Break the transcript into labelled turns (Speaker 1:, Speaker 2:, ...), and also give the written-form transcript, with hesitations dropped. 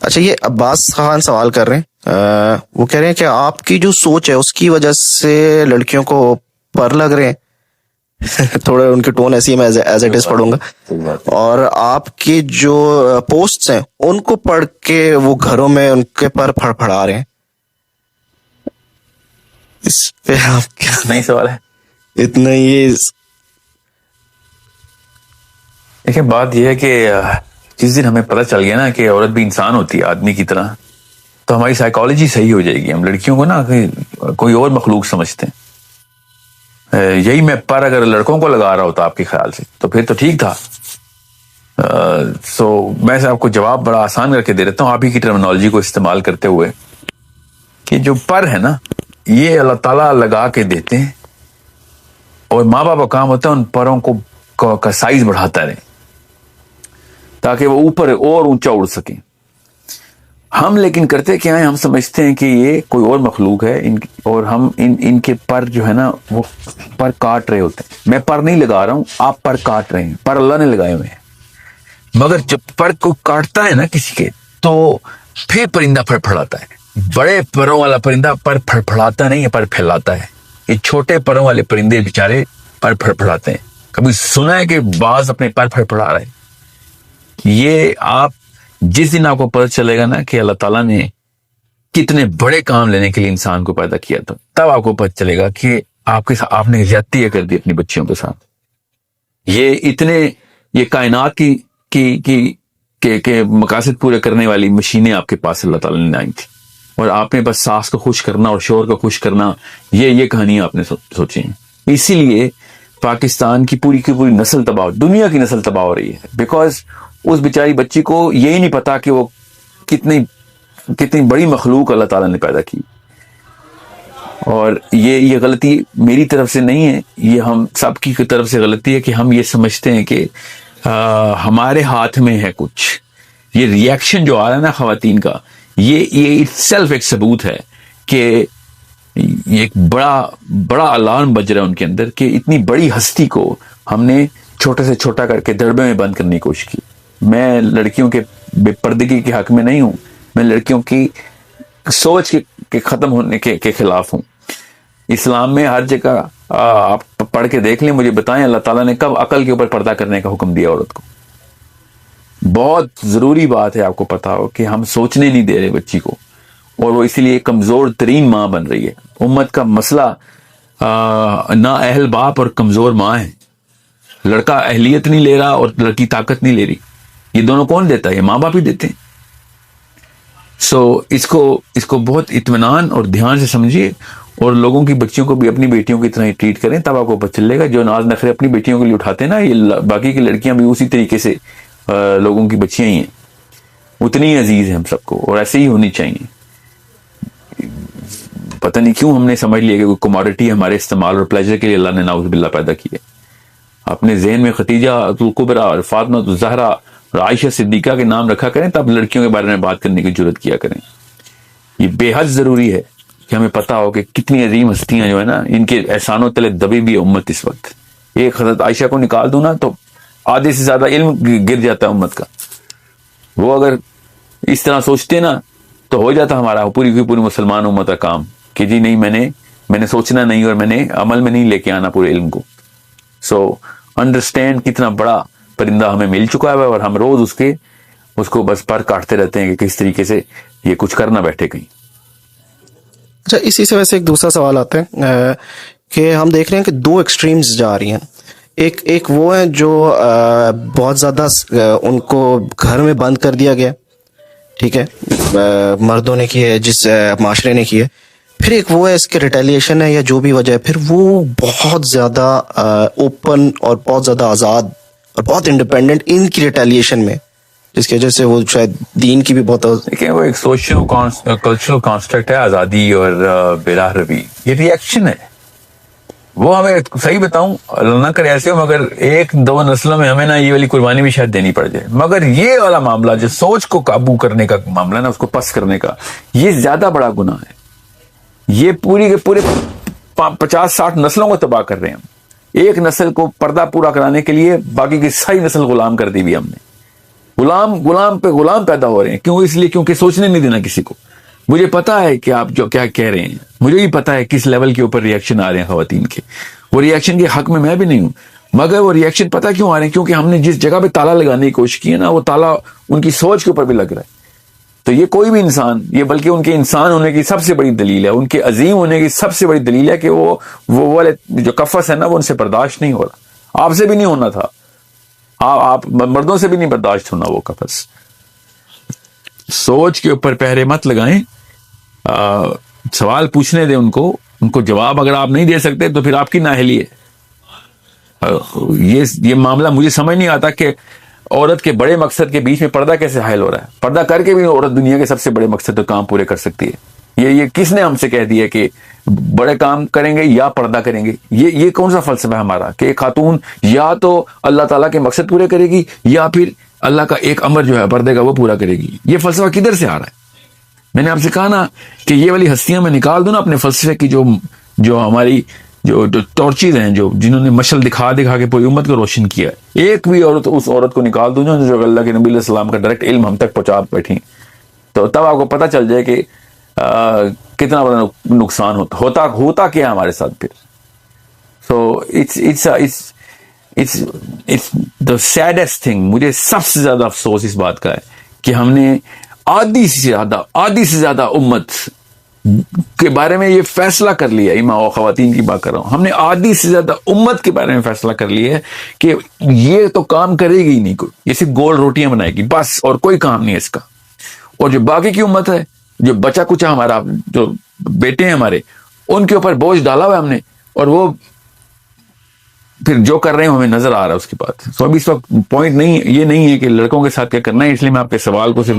Speaker 1: اچھا، یہ عباس خان سوال کر رہے ہیں، وہ کہہ رہے ہیں کہ آپ کی جو سوچ ہے اس کی وجہ سے لڑکیوں کو پر لگ رہے ہیں تھوڑے ان کے ٹون ایسی ہے، میں ایز اٹ از پڑھوں گا، اور آپ کی جو پوسٹس ہیں ان کو پڑھ کے وہ گھروں میں ان کے پر پھڑا رہے ہیں. اس پہ آپ کیا
Speaker 2: نہیں سوال ہے.
Speaker 1: اتنا یہ
Speaker 2: دیکھیں بات یہ ہے کہ جس دن ہمیں پتہ چل گیا نا کہ عورت بھی انسان ہوتی ہے آدمی کی طرح، تو ہماری سائیکالوجی صحیح ہو جائے گی. ہم لڑکیوں کو نا کوئی اور مخلوق سمجھتے ہیں. یہی میں پر اگر لڑکوں کو لگا رہا ہوتا آپ کے خیال سے تو پھر تو ٹھیک تھا. سو میں آپ کو جواب بڑا آسان کر کے دے دیتا ہوں آپ ہی کی ٹرمنالوجی کو استعمال کرتے ہوئے، کہ جو پر ہے نا یہ اللہ تعالیٰ لگا کے دیتے ہیں، اور ماں باپ کا کام ہوتا ہے ان پروں کا سائز بڑھاتا رہے تاکہ وہ اوپر اور اونچا اڑ سکیں. ہم لیکن کرتے کیا ہیں، ہم سمجھتے ہیں کہ یہ کوئی اور مخلوق ہے اور ہم ان کے پر جو ہے نا وہ پر کاٹ رہے ہوتے ہیں. میں پر نہیں لگا رہا ہوں، آپ پر کاٹ رہے ہیں، پر اللہ نے لگائے ہوئے ہیں. مگر جب پر کو کاٹتا ہے نا کسی کے تو پھر پرندہ پھڑ پھڑاتا ہے. بڑے پروں والا پرندہ پر پھڑ پھڑاتا نہیں ہے، پر پھیلاتا ہے. یہ چھوٹے پروں والے پرندے بےچارے پر پھڑ پھڑاتے ہیں. کبھی سنا ہے کہ باز اپنے پر پھڑ پھڑا رہے؟ یہ آپ جس دن آپ کو پتہ چلے گا نا کہ اللہ تعالیٰ نے کتنے بڑے کام لینے کے لیے انسان کو پیدا کیا تھا، تب آپ کو پتہ چلے گا کہ آپ نے زیادتی کر دی اپنی بچیوں کے ساتھ. یہ کائنات کے مقاصد پورے کرنے والی مشینیں آپ کے پاس اللہ تعالیٰ نے لائی تھی، اور آپ نے بس ساس کو خوش کرنا اور شوہر کو خوش کرنا، یہ کہانی آپ نے سوچی ہیں. اسی لیے پاکستان کی پوری نسل تباہ، دنیا کی نسل تباہ ہو رہی ہے، بیکاز اس بیچاری بچی کو یہی نہیں پتا کہ وہ کتنی بڑی مخلوق اللہ تعالیٰ نے پیدا کی. اور یہ غلطی میری طرف سے نہیں ہے، یہ ہم سب کی طرف سے غلطی ہے کہ ہم یہ سمجھتے ہیں کہ ہمارے ہاتھ میں ہے کچھ. یہ ری ایکشن جو آ رہا ہے نا خواتین کا، یہ سیلف ایک ثبوت ہے کہ یہ ایک بڑا الارم بج رہا ہے ان کے اندر کہ اتنی بڑی ہستی کو ہم نے چھوٹے سے چھوٹا کر کے دڑبے میں بند کرنے کی کوشش کی. میں لڑکیوں کے بے پردگی کے حق میں نہیں ہوں، میں لڑکیوں کی سوچ کے ختم ہونے کے خلاف ہوں. اسلام میں ہر جگہ آپ پڑھ کے دیکھ لیں، مجھے بتائیں اللہ تعالیٰ نے کب عقل کے اوپر پردہ کرنے کا حکم دیا عورت کو. بہت ضروری بات ہے آپ کو پتا ہو کہ ہم سوچنے نہیں دے رہے بچی کو، اور وہ اسی لیے کمزور ترین ماں بن رہی ہے. امت کا مسئلہ نا اہل باپ اور کمزور ماں ہے. لڑکا اہلیت نہیں لے رہا اور لڑکی طاقت نہیں لے رہی. یہ دونوں کون دیتا ہے؟ یہ ماں باپ ہی دیتے ہیں. سو اس کو بہت اطمینان اور دھیان سے سمجھیے، اور لوگوں کی بچیوں کو بھی اپنی بیٹیوں کی طرح ٹریٹ کریں، تب آپ کو پتہ چلے گا. جو ناز نخرے اپنی بیٹیوں کے لیے اٹھاتے ہیں نا، یہ باقی کی لڑکیاں بھی اسی طریقے سے لوگوں کی بچیاں ہی ہیں، اتنی عزیز ہیں ہم سب کو، اور ایسے ہی ہونی چاہیے. پتہ نہیں کیوں ہم نے سمجھ لیا کہ کوئی کموڈٹی ہمارے استعمال اور پلیجر کے لیے اللہ نے نعوذ باللہ پیدا کی ہے. اپنے ذہن میں ختیجہ الکبریٰ اور فاطمہ الزہرا اور عائشہ صدیقہ کے نام رکھا کریں، تب لڑکیوں کے بارے میں بات کرنے کی جرات کیا کریں. یہ بے حد ضروری ہے کہ ہمیں پتہ ہو کہ کتنی عظیم ہستیاں جو ہے نا، ان کے احسانوں تلے دبی بھی امت اس وقت. ایک حضرت عائشہ کو نکال دوں نا تو آدھے سے زیادہ علم گر جاتا ہے امت کا. وہ اگر اس طرح سوچتے نا تو ہو جاتا ہمارا پوری مسلمان امت کا کام کہ جی نہیں، میں نے سوچنا نہیں اور میں نے عمل میں نہیں لے کے آنا پورے علم کو. سو انڈرسٹینڈ کتنا بڑا پرندہ ہمیں مل چکا ہے، اور ہم روز اس کو بس پر کاٹتے رہتے ہیں کہ کس طریقے سے یہ کچھ کرنا بیٹھے کہیں.
Speaker 1: اچھا، اسی سے ویسے ایک دوسرا سوال آتا ہے کہ ہم دیکھ رہے ہیں کہ دو ایکسٹریمز جا رہی ہیں. ایک وہ ہیں جو بہت زیادہ ان کو گھر میں بند کر دیا گیا، ٹھیک ہے، مردوں نے کی ہے، جس معاشرے نے کی ہے. پھر ایک وہ ہے اس کے ریٹیلیشن ہے یا جو بھی وجہ ہے، پھر وہ بہت زیادہ اوپن اور بہت زیادہ آزاد اور بہت انڈیپینڈنٹ ان کی ریٹیلیشن میں، جس کی وجہ سے وہ شاید دین کی بھی بہت
Speaker 2: دیکھیں وہ ایک سوشل کلچرل کانسٹرکٹ ہے، آزادی اور بلا روی. یہ ری ایکشن ہے. وہ ہمیں صحیح بتاؤں، اللہ نہ کرے ایسے ہو، مگر ایک دو نسلوں میں ہمیں نا یہ والی قربانی بھی شاید دینی پڑ جائے. مگر یہ والا معاملہ جو سوچ کو قابو کرنے کا معاملہ نا، اس کو پس کرنے کا، یہ زیادہ بڑا گناہ ہے. یہ پوری کے پورے 50-60 نسلوں کو تباہ کر رہے ہیں ہم. ایک نسل کو پردہ پورا کرانے کے لیے باقی کی ساری نسل غلام کر دی بھی ہم نے. غلام پہ غلام پیدا ہو رہے ہیں. کیوں؟ اس لیے کیونکہ سوچنے نہیں دینا کسی کو. مجھے پتا ہے کہ آپ جو کیا کہہ رہے ہیں, مجھے بھی پتا ہے کس لیول کے اوپر ریئیکشن آ رہے ہیں خواتین کے. وہ ریئیکشن کے حق میں بھی نہیں ہوں, مگر وہ ریئیکشن پتا کیوں آ رہے ہیں؟ کیونکہ ہم نے جس جگہ پہ تالا لگانے کی کوشش کی ہے نا, وہ تالا ان کی سوچ کے اوپر بھی لگ رہا ہے. تو یہ کوئی بھی انسان, یہ بلکہ ان کے انسان ہونے کی سب سے بڑی دلیل ہے, ان کے عظیم ہونے کی سب سے بڑی دلیل ہے کہ وہ والے جو کفس ہے نا, وہ ان سے برداشت نہیں ہو رہا. آپ سے بھی نہیں ہونا تھا, آپ مردوں سے بھی نہیں برداشت ہونا وہ کفس. سوچ کے اوپر پہرے مت لگائیں, سوال پوچھنے دیں ان کو جواب اگر آپ نہیں دے سکتے تو پھر آپ کی نااہلی ہے. یہ معاملہ مجھے سمجھ نہیں آتا کہ عورت کے بڑے مقصد کے بیچ میں پردہ کیسے حائل ہو رہا ہے. پردہ کر کے بھی عورت دنیا کے سب سے بڑے مقصد تو کام پورے کر سکتی ہے. یہ کس نے ہم سے کہہ دیا کہ بڑے کام کریں گے یا پردہ کریں گے؟ یہ کون سا فلسفہ ہے ہمارا کہ ایک خاتون یا تو اللہ تعالیٰ کے مقصد پورے کرے گی یا پھر اللہ کا ایک امر جو ہے پردے کا وہ پورا کرے گی؟ یہ فلسفہ کدھر سے آ رہا ہے؟ میں نے آپ سے کہا نا کہ یہ والی ہستیاں میں نکال دوں نا اپنے فلسفے کی, جو ہماری جو ٹارچز ہیں, جنہوں نے مشل دکھا کے پوری امت کو روشن کیا ہے, ایک بھی عورت اس عورت کو نکال دوں جو اللہ کے نبی علیہ السلام کا ڈائریکٹ علم ہم تک پہنچا بیٹھی, تو تب آپ کو پتہ چل جائے کہ کتنا بڑا نقصان ہوتا کیا ہمارے ساتھ پھر. So it's the saddest thing. مجھے سب سے زیادہ افسوس اس بات کا ہے کہ ہم نے آدھی سے زیادہ امت کے بارے میں یہ فیصلہ کر لیا. امام و خواتین کی بات کر رہا ہوں, ہم نے آدھی سے زیادہ امت کے بارے میں فیصلہ کر لیا ہے کہ یہ تو کام کرے گی ہی نہیں, کوئی یہ صرف گول روٹیاں بنائے گی بس, اور کوئی کام نہیں ہے اس کا. اور جو باقی کی امت ہے, جو بچا کچا ہمارا, جو بیٹے ہیں ہمارے, ان کے اوپر بوجھ ڈالا ہوا ہم نے, اور وہ پھر جو کر رہے ہیں ہمیں نظر آ رہا ہے اس کے بعد. سو ابھی اس وقت پوائنٹ نہیں, یہ نہیں ہے کہ لڑکوں کے ساتھ کیا کرنا ہے, اس لیے میں آپ کے سوال کو صرف